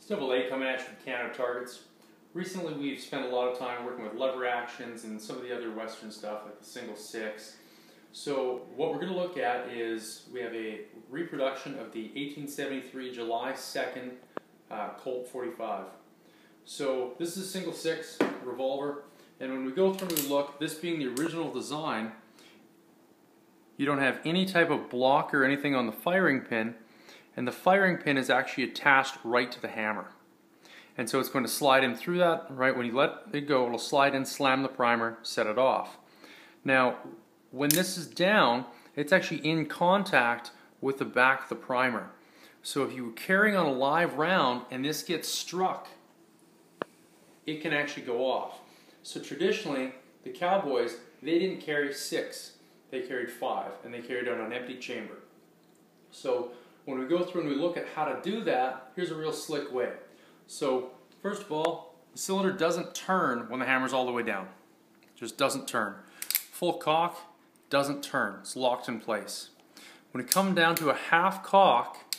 Double A coming at you with Canada targets. Recently we've spent a lot of time working with lever actions and some of the other Western stuff like the SingleSix. So what we're going to look at is we have a reproduction of the 1873 July 2nd Colt 45. So this is a SingleSix revolver, and when we go through and we look, this being the original design, you don't have any type of block or anything on the firing pin, and the firing pin is actually attached right to the hammer. And so it's going to slide in through that, right when you let it go, it'll slide in, slam the primer, set it off. Now, when this is down, it's actually in contact with the back of the primer. So if you were carrying on a live round and this gets struck, it can actually go off. So traditionally, the cowboys, they didn't carry 6, they carried 5, and they carried on an empty chamber. So when we go through and we look at how to do that, here's a real slick way. So first of all, the cylinder doesn't turn when the hammer's all the way down. It just doesn't turn. Full cock, doesn't turn. It's locked in place. When it comes down to a half cock,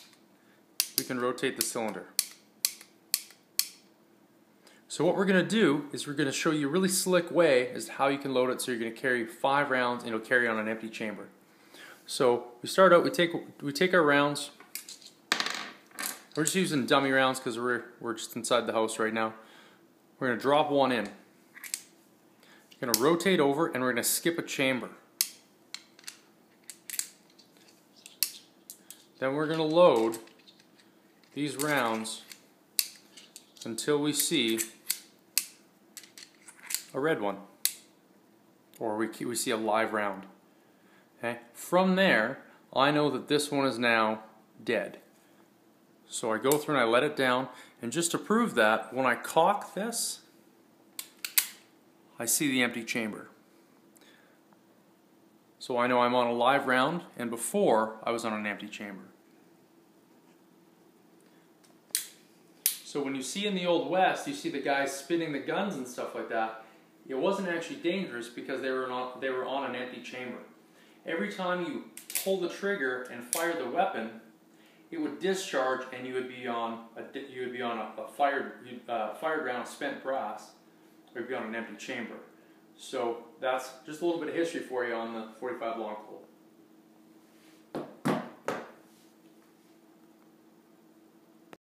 we can rotate the cylinder. So what we're going to do is we're going to show you a really slick way as to how you can load it so you're going to carry 5 rounds and it'll carry on an empty chamber. So we start out, we take our rounds. We're just using dummy rounds because we're just inside the house right now. We're going to drop one in. We're going to rotate over and we're going to skip a chamber. Then we're going to load these rounds until we see a red one, or we see a live round. Okay. From there, I know that this one is now dead. So I go through and I let it down, and just to prove that, when I cock this, I see the empty chamber. So I know I'm on a live round, and before I was on an empty chamber. So when you see in the Old West, you see the guys spinning the guns and stuff like that, it wasn't actually dangerous because they were on an empty chamber. Every time you pull the trigger and fire the weapon, it would discharge and you would be on a fired round of spent brass, or you'd be on an empty chamber. So that's just a little bit of history for you on the 45 Long Colt.